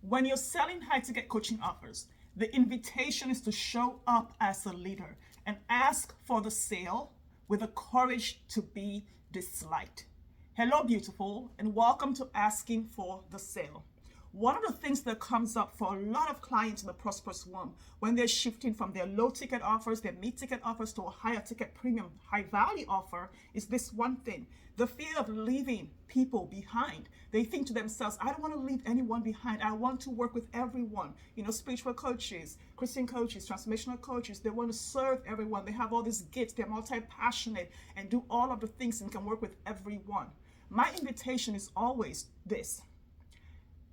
When you're selling high ticket coaching offers, the invitation is to show up as a leader and ask for the sale with the courage to be disliked. Hello, beautiful, and welcome to Asking for the Sale. One of the things that comes up for a lot of clients in the Prosperous One when they're shifting from their low ticket offers, their mid ticket offers to a higher ticket premium, high value offer is this one thing: the fear of leaving people behind. They think to themselves, I don't want to leave anyone behind. I want to work with everyone. Spiritual coaches, Christian coaches, transformational coaches, they want to serve everyone. They have all these gifts. They're multi-passionate and do all of the things and can work with everyone. My invitation is always this: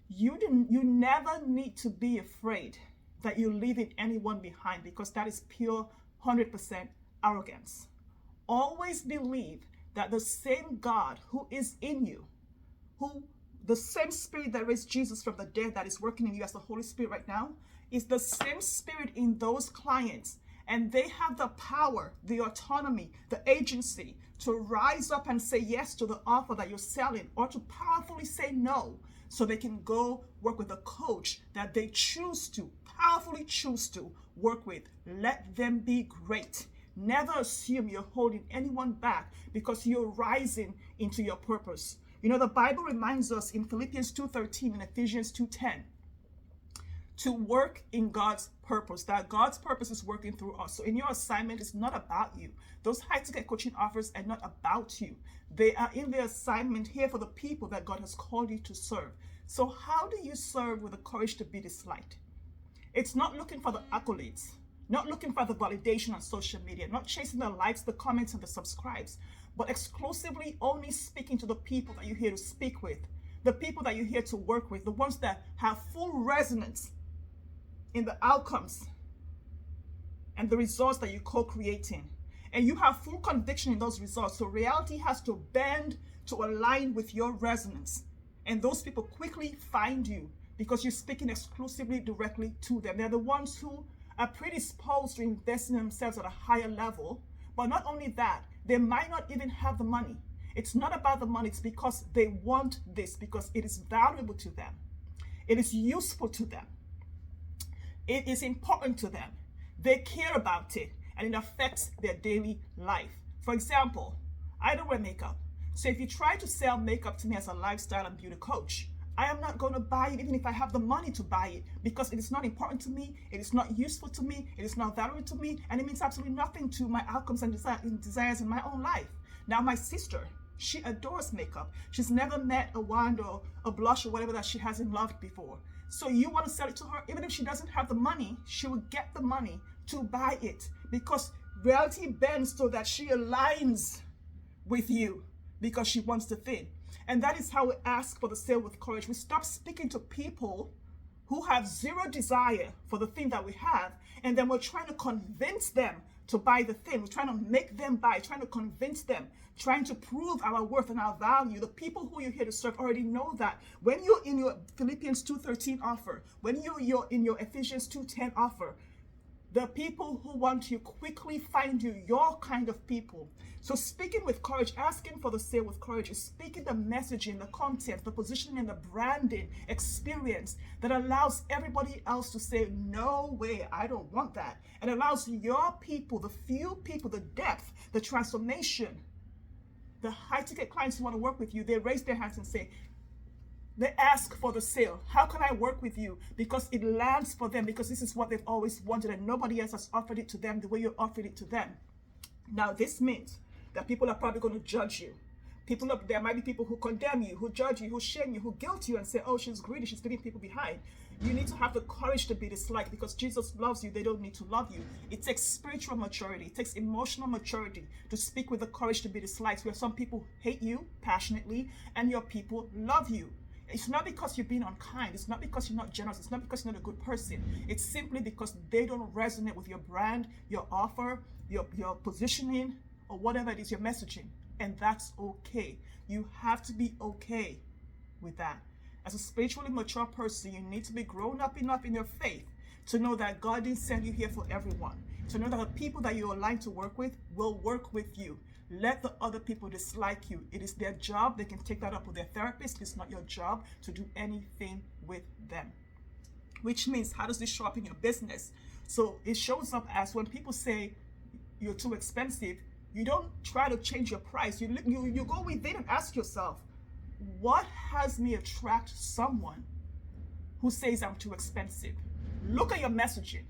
you never need to be afraid that you're leaving anyone behind, because that is pure 100% arrogance. Always believe that the same God who is in you, the same spirit that raised Jesus from the dead that is working in you as the Holy Spirit right now, is the same spirit in those clients. And they have the power, the autonomy, the agency to rise up and say yes to the offer that you're selling, or to powerfully say no, so they can go work with a coach that they powerfully choose to work with. Let them be great. Never assume you're holding anyone back because you're rising into your purpose. The Bible reminds us in Philippians 2:13 and Ephesians 2:10 to work in God's purpose, that God's purpose is working through us. So in your assignment, it's not about you. Those high-ticket coaching offers are not about you. They are in the assignment here for the people that God has called you to serve. So how do you serve with the courage to be disliked? It's not looking for the accolades, not looking for the validation on social media, not chasing the likes, the comments, and the subscribes, but exclusively only speaking to the people that you're here to speak with, the people that you're here to work with, the ones that have full resonance in the outcomes and the results that you're co-creating. And you have full conviction in those results. So reality has to bend to align with your resonance. And those people quickly find you because you're speaking exclusively directly to them. They're the ones who are predisposed to invest in themselves at a higher level. But not only that, they might not even have the money. It's not about the money. It's because they want this, because it is valuable to them. It is useful to them. It is important to them. They care about it, and it affects their daily life. For example, I don't wear makeup. So if you try to sell makeup to me as a lifestyle and beauty coach, I am not going to buy it even if I have the money to buy it, because it is not important to me, it is not useful to me, it is not valuable to me, and it means absolutely nothing to my outcomes and desires in my own life. Now, my sister, she adores makeup. She's never met a wand or a blush or whatever that she hasn't loved before. So you want to sell it to her, even if she doesn't have the money, she will get the money to buy it, because reality bends so that she aligns with you because she wants to fit. And that is how we ask for the sale with courage. We stop speaking to people who have zero desire for the thing that we have, and then we're trying to convince them to buy the thing. We're trying to make them buy, trying to convince them, trying to prove our worth and our value. The people who you're here to serve already know that. When you're in your Philippians 2:13 offer, when you're in your Ephesians 2:10 offer, the people who want you quickly find you, your kind of people. So speaking with courage, asking for the sale with courage, is speaking the messaging, the content, the positioning, and the branding experience that allows everybody else to say, no way, I don't want that. And allows your people, the few people, the depth, the transformation, the high-ticket clients who want to work with you, they raise their hands and say, they ask for the sale. How can I work with you? Because it lands for them, because this is what they've always wanted and nobody else has offered it to them the way you offered it to them. Now, this means that people are probably going to judge you. There might be people who condemn you, who judge you, who shame you, who guilt you and say, oh, she's greedy, she's leaving people behind. You need to have the courage to be disliked, because Jesus loves you. They don't need to love you. It takes spiritual maturity. It takes emotional maturity to speak with the courage to be disliked, where some people hate you passionately and your people love you. It's not because you're being unkind. It's not because you're not generous. It's not because you're not a good person. It's simply because they don't resonate with your brand, your offer, your positioning, or whatever it is, your messaging. And that's okay. You have to be okay with that. As a spiritually mature person, you need to be grown up enough in your faith to know that God didn't send you here for everyone. To know that the people that you're aligned to work with will work with you. Let the other people dislike you. It is their job. They can take that up with their therapist. It's not your job to do anything with them. which means how does this show up in your business? So it shows up as when people say you're too expensive, you don't try to change your price. You go within and ask yourself, what has me attract someone who says I'm too expensive? Look at your messaging.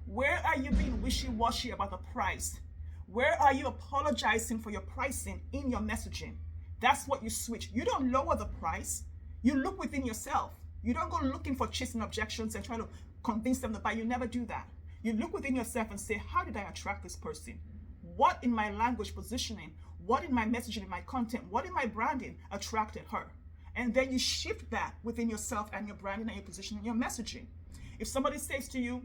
Where are you being wishy-washy about the price? Where are you apologizing for your pricing in your messaging? That's what you switch. You don't lower the price. You look within yourself. You don't go looking for chasing objections and try to convince them to buy. You never do that. You look within yourself and say, how did I attract this person? What in my language positioning, what in my messaging, in my content, what in my branding attracted her? And then you shift that within yourself and your branding and your positioning and your messaging. If somebody says to you,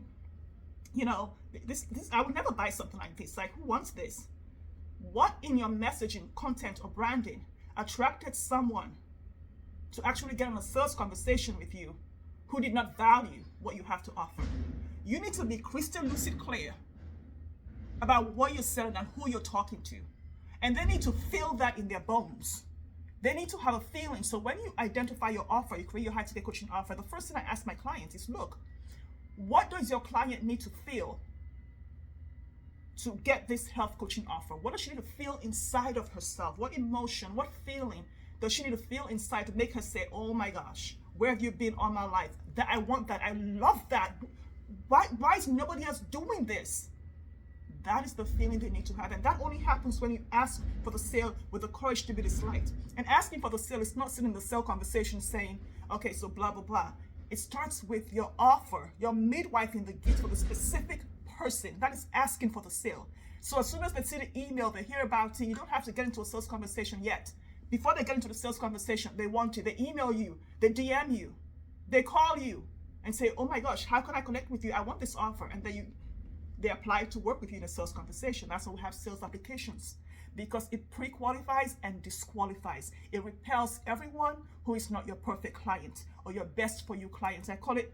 you know, this I would never buy something like this. Like, who wants this? What in your messaging, content, or branding attracted someone to actually get on a sales conversation with you who did not value what you have to offer? You need to be crystal lucid clear about what you're selling and who you're talking to. And they need to feel that in their bones. They need to have a feeling. So when you identify your offer, you create your high ticket coaching offer, the first thing I ask my clients is, look, what does your client need to feel to get this health coaching offer? What does she need to feel inside of herself? What emotion, what feeling does she need to feel inside to make her say, oh my gosh, where have you been all my life? That I want that, I love that. Why is nobody else doing this? That is the feeling they need to have. And that only happens when you ask for the sale with the courage to be disliked. And asking for the sale is not sitting in the sale conversation saying, okay, so blah, blah, blah. It starts with your offer, your midwifing the gift for the specific person that is asking for the sale. So as soon as they see the email, they hear about it, you don't have to get into a sales conversation yet. Before they get into the sales conversation, they want to. They email you, they DM you, they call you and say, oh my gosh, how can I connect with you? I want this offer. And then they apply to work with you in a sales conversation. That's why we have sales applications, because it pre-qualifies and disqualifies. It repels everyone who is not your perfect client or your best for you clients. I call it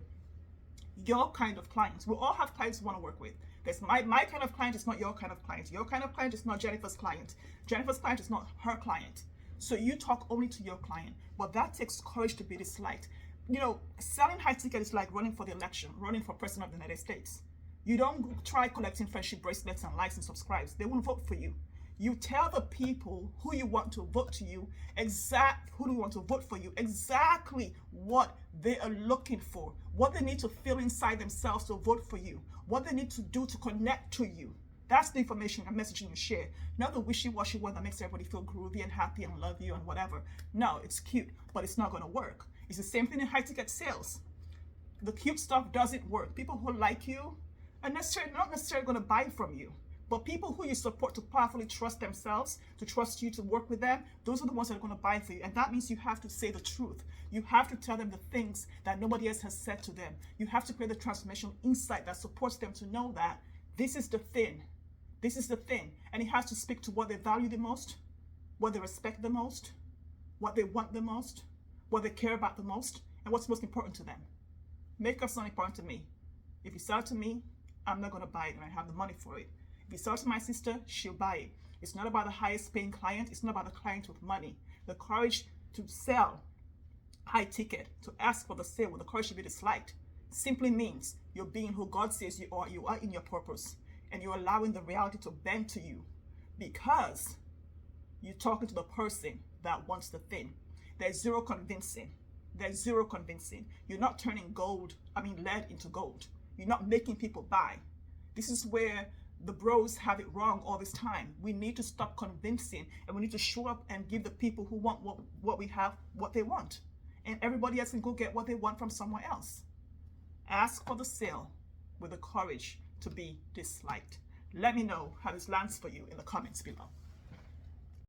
your kind of clients. We all have clients we want to work with. There's my kind of client is not your kind of client. Your kind of client is not Jennifer's client. Jennifer's client is not her client. So you talk only to your client, but that takes courage to be disliked. You know, selling high ticket is like running for the election, running for president of the United States. You don't try collecting friendship bracelets and likes and subscribes. They won't vote for you. You tell the people who you want to vote to you, who you want to vote for you, exactly what they are looking for, what they need to feel inside themselves to vote for you, what they need to do to connect to you. That's the information and messaging you share. Not the wishy-washy one that makes everybody feel groovy and happy and love you and whatever. No, it's cute, but it's not going to work. It's the same thing in high-ticket sales. The cute stuff doesn't work. People who like you are not necessarily going to buy from you. But people who you support to powerfully trust themselves, to trust you to work with them, those are the ones that are going to buy for you. And that means you have to say the truth. You have to tell them the things that nobody else has said to them. You have to create the transformational insight that supports them to know that this is the thing. This is the thing. And it has to speak to what they value the most, what they respect the most, what they want the most, what they care about the most, and what's most important to them. Makeup's not important to me. If you sell it to me, I'm not going to buy it and I have the money for it. If you sell it to my sister, she'll buy it. It's not about the highest paying client. It's not about the client with money. The courage to sell high ticket, to ask for the sale with the courage to be disliked, simply means you're being who God says you are. You are in your purpose. And you're allowing the reality to bend to you because you're talking to the person that wants the thing. There's zero convincing. There's zero convincing. You're not turning lead into gold. You're not making people buy. This is where the bros have it wrong all this time. We need to stop convincing and we need to show up and give the people who want what we have, what they want. And everybody else can go get what they want from somewhere else. Ask for the sale with the courage to be disliked. Let me know how this lands for you in the comments below.